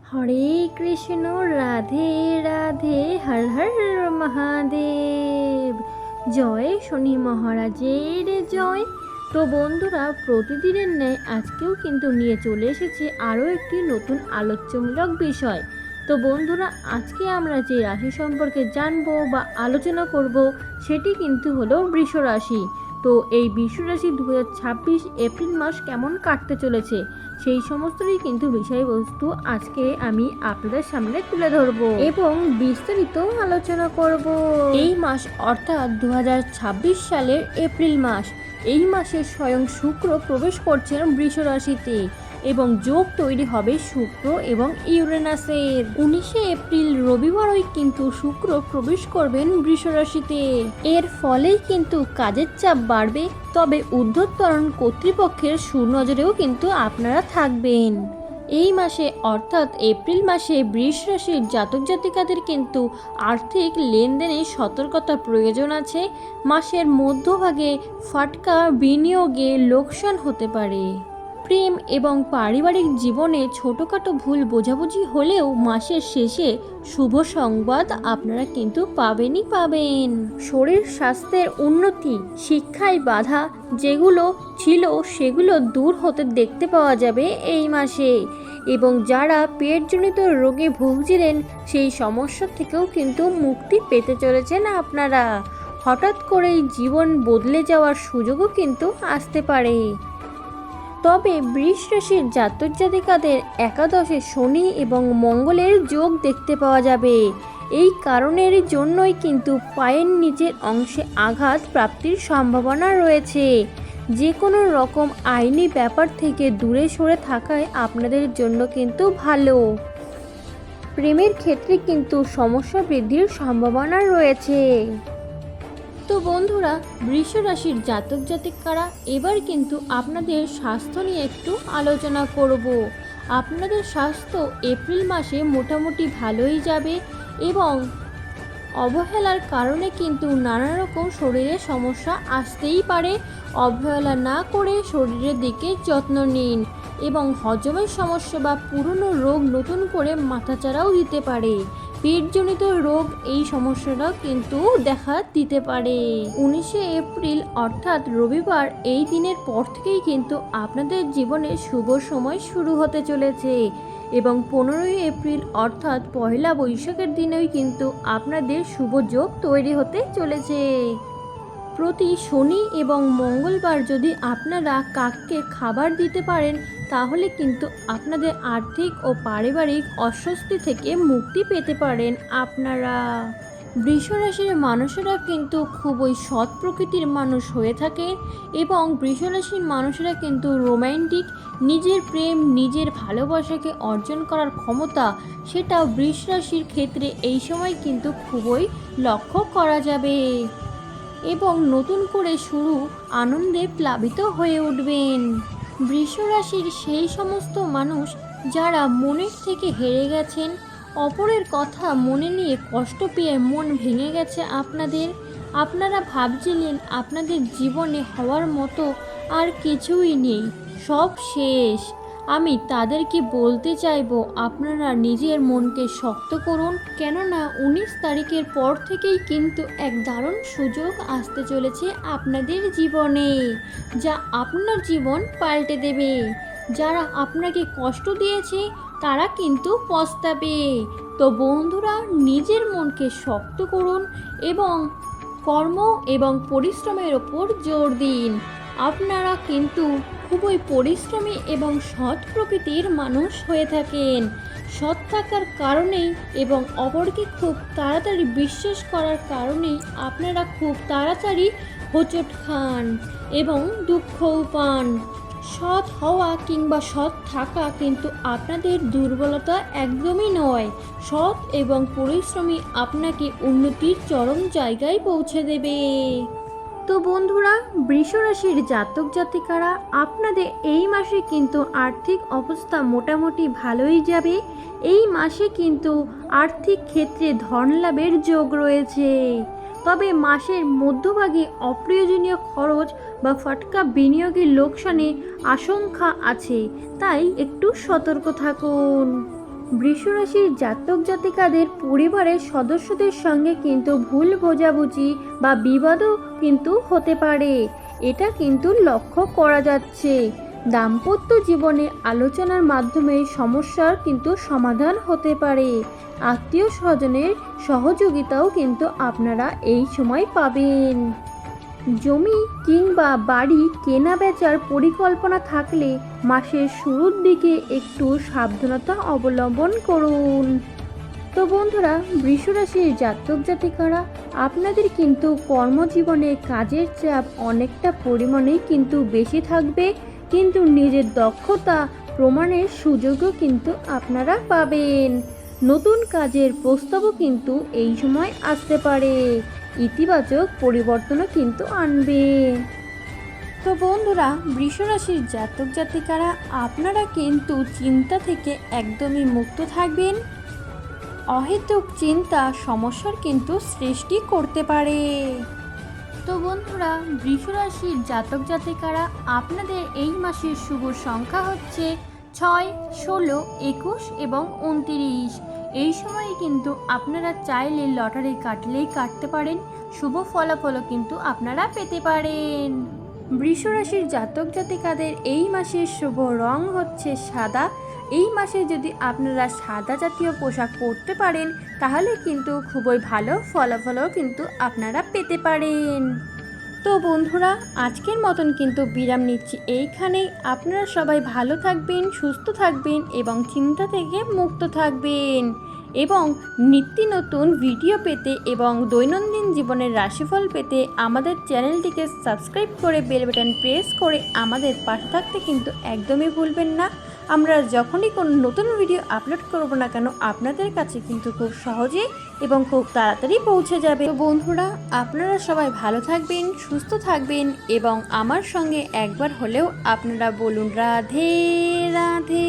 হরে কৃষ্ণ, রাধে রাধে, হর হর মহাদেব। জয় শনি মহারাজের জয়। তো বন্ধুরা, প্রতিদিনের ন্যায় আজকেও কিন্তু নিয়ে চলে এসেছে আরও একটি নতুন আলোচ্যমূলক বিষয়। তো বন্ধুরা, আজকে আমরা যে রাশি সম্পর্কে জানবো বা আলোচনা করব সেটি কিন্তু হলো বৃষ রাশি। তো এই বৃষ রাশি 2026 এপ্রিল মাস কেমন কাটতে চলেছে সেই সমস্তই কিন্তু বিষয়বস্তু আজকে আমি আপনাদের সামনে তুলে ধরব এবং বিস্তারিত আলোচনা করব। এই মাস অর্থাৎ 2026 সালের এপ্রিল মাস, এই মাসে স্বয়ং শুক্র প্রবেশ করছেন বৃষ রাশিতে এবং যোগ তৈরি হবে শুক্র এবং ইউরেনাসের। 19 এপ্রিল রবিবারই কিন্তু শুক্র প্রবেশ করবেন বৃষ রাশিতে। এর ফলেই কিন্তু কাজের চাপ বাড়বে, তবে ঊর্ধ্বতন কর্তৃপক্ষের সুনজরেও কিন্তু আপনারা থাকবেন। এই মাসে অর্থাৎ এপ্রিল মাসে বৃষ রাশির জাতক জাতিকাদের কিন্তু আর্থিক লেনদেনে সতর্কতা প্রয়োজন আছে। মাসের মধ্যভাগে ফাটকা বিনিয়োগে লোকসান হতে পারে। প্রেম এবং পারিবারিক জীবনে ছোটোখাটো ভুল বোঝাবুঝি হলেও মাসের শেষে শুভ সংবাদ আপনারা কিন্তু পাবেন। শরীর স্বাস্থ্যের উন্নতি, শিক্ষায় বাধা যেগুলো ছিল সেগুলো দূর হতে দেখতে পাওয়া যাবে এই মাসে। এবং যারা পেটজনিত রোগে ভুগছিলেন সেই সমস্যা থেকেও কিন্তু মুক্তি পেতে চলেছেন আপনারা। হঠাৎ করেই জীবন বদলে যাওয়ার সুযোগও কিন্তু আসতে পারে। তবে বৃষ রাশির জাতক জাতিকাদের একাদশে শনি এবং মঙ্গলের যোগ দেখতে পাওয়া যাবে। এই কারণের জন্যই কিন্তু পায়ের নিচের অংশে আঘাত প্রাপ্তির সম্ভাবনা রয়েছে। যে কোনো রকম আইনি ব্যাপার থেকে দূরে সরে থাকায় আপনাদের জন্য কিন্তু ভালো। প্রেমের ক্ষেত্রে কিন্তু সমস্যা বৃদ্ধির সম্ভাবনা রয়েছে। তো বন্ধুরা, বৃষ রাশির জাতক জাতিকারা এবার কিন্তু আপনাদের স্বাস্থ্য নিয়ে একটু আলোচনা করব। আপনাদের স্বাস্থ্য এপ্রিল মাসে মোটামুটি ভালোই যাবে এবং অবহেলার কারণে কিন্তু নানা রকম শরীরের সমস্যা আসতেই পারে। অবহেলা না করে শরীরের দিকে যত্ন নিন এবং হজমের সমস্যা বা পুরনো রোগ নতুন করে মাথাচাড়াও দিতে পারে। পেটজনিত রোগ এই সমস্যাটাও কিন্তু দেখা দিতে পারে। 19 এপ্রিল অর্থাৎ রবিবার এই দিনের পর থেকেই কিন্তু আপনাদের জীবনে শুভ সময় শুরু হতে চলেছে এবং 15 এপ্রিল অর্থাৎ পয়লা বৈশাখের দিনেই কিন্তু আপনাদের শুভ যোগ তৈরি হতে চলেছে। প্রতি শনি এবং মঙ্গলবার যদি আপনারা কাককে খাবার দিতে পারেন তাহলে কিন্তু আপনাদের আর্থিক ও পারিবারিক অস্বস্তি থেকে মুক্তি পেতে পারেন আপনারা। বৃষ রাশির মানুষেরা কিন্তু খুবই সৎ প্রকৃতির মানুষ হয়ে থাকে এবং বৃষ রাশির মানুষেরা কিন্তু রোম্যান্টিক, নিজের প্রেম নিজের ভালোবাসাকে অর্জন করার ক্ষমতা সেটা বৃষ রাশির ক্ষেত্রে এই সময় কিন্তু খুবই লক্ষ্য করা যাবে এবং নতুন করে শুরু আনন্দে প্লাবিত হয়ে উঠবেন। বৃষ রাশির সেই সমস্ত মানুষ যারা মনের থেকে হেরে গেছেন, অপরের কথা মনে নিয়ে কষ্ট পেয়ে মন ভেঙে গেছে আপনারা ভাবছিলেন আপনাদের জীবনে হওয়ার মতো আর কিছুই নেই, সব শেষ। আমি তাদেরকে বলতে চাইবো আপনারা নিজের মনকে শক্ত করুন, কেননা 19 তারিখের পর থেকেই কিন্তু এক দারুণ সুযোগ আসতে চলেছে আপনাদের জীবনে, যা আপনার জীবন পাল্টে দেবে। যারা আপনাকে কষ্ট দিয়েছে তারা কিন্তু পস্তাবে। তো বন্ধুরা, নিজের মনকে শক্ত করুন এবং কর্ম এবং পরিশ্রমের ওপর জোর দিন। আপনারা কিন্তু খুবই পরিশ্রমী এবং সৎ প্রকৃতির মানুষ হয়ে থাকেন। সৎ থাকার কারণেই এবং অপরকে খুব তাড়াতাড়ি বিশ্বাস করার কারণেই আপনারা খুব তাড়াতাড়ি হোঁচট খান এবং দুঃখও পান। সৎ হওয়া কিংবা সৎ থাকা কিন্তু আপনাদের দুর্বলতা একদমই নয়। সৎ এবং পরিশ্রমী আপনাকে উন্নতির চরম জায়গায় পৌঁছে দেবে। তো বন্ধুরা, বৃষ রাশির জাতক জাতিকারা আপনাদের এই মাসে কিন্তু আর্থিক অবস্থা মোটামুটি ভালোই যাবে। এই মাসে কিন্তু আর্থিক ক্ষেত্রে ধন লাভের যোগ রয়েছে, তবে মাসের মধ্যভাগে অপ্রয়োজনীয় খরচ বা ফাটকা বিনিয়োগের লোকসানের আশঙ্কা আছে, তাই একটু সতর্ক থাকুন। বৃষরাশির জাতক জাতিকাদের পরিবারের সদস্যদের সঙ্গে কিন্তু ভুল বোঝাবুঝি বা বিবাদও কিন্তু হতে পারে, এটা কিন্তু লক্ষ্য করা যাচ্ছে। দাম্পত্য জীবনে আলোচনার মাধ্যমে সমস্যার কিন্তু সমাধান হতে পারে। আত্মীয় স্বজনের সহযোগিতাও কিন্তু আপনারা এই সময় পাবেন। জমি কিংবা বাড়ি কেনা বেচার পরিকল্পনা থাকলে মাসের শুরুর দিকে একটু সাবধানতা অবলম্বন করুন। তো বন্ধুরা, বৃষরাশির জাতক জাতিকারা আপনাদের কিন্তু কর্মজীবনে কাজের চাপ অনেকটা পরিমাণেই কিন্তু বেশি থাকবে, কিন্তু নিজের দক্ষতা প্রমাণের সুযোগও কিন্তু আপনারা পাবেন। নতুন কাজের প্রস্তাবও কিন্তু এই সময় আসতে পারে, ইতিবাচক পরিবর্তনও কিন্তু আনবে। তো বন্ধুরা, বৃষরাশির জাতক জাতিকারা আপনারা কিন্তু চিন্তা থেকে একদমই মুক্ত থাকবেন। অহেতুক চিন্তা সমস্যার কিন্তু সৃষ্টি করতে পারে। তো বন্ধুরা, বৃষরাশির জাতক জাতিকারা আপনাদের এই মাসের শুভ সংখ্যা হচ্ছে 6, 16, 21 এবং 29। এই সময়ে কিন্তু আপনারা চাইলে লটারি কাটলেই কাটতে পারেন, শুভ ফলাফলও কিন্তু আপনারা পেতে পারেন। বৃষরাশির জাতক জাতিকাদের এই মাসের শুভ রং হচ্ছে সাদা। এই মাসে যদি আপনারা সাদা জাতীয় পোশাক পরতে পারেন তাহলে কিন্তু খুবই ভালো ফলাফলও কিন্তু আপনারা পেতে পারেন। তো বন্ধুরা, আজকের মতন কিন্তু বিরাম নিচ্ছি এইখানেই। আপনারা সবাই ভালো থাকবেন, সুস্থ থাকবেন এবং চিন্তা থেকে মুক্ত থাকবেন। এবং নিত্য নতুন ভিডিও পেতে এবং দৈনন্দিন জীবনের রাশিফল পেতে আমাদের চ্যানেলটিকে সাবস্ক্রাইব করে বেল বাটন প্রেস করে আমাদের পাশে থাকতে কিন্তু একদমই ভুলবেন না। আমরা যখনই কোনো নতুন ভিডিও আপলোড করব না কেন আপনাদের কাছে কিন্তু খুব সহজে এবং খুব তাড়াতাড়ি পৌঁছে যাবে। তো বন্ধুরা, আপনারা সবাই ভালো থাকবেন, সুস্থ থাকবেন এবং আমার সঙ্গে একবার হলেও আপনারা বলুন রাধে রাধে।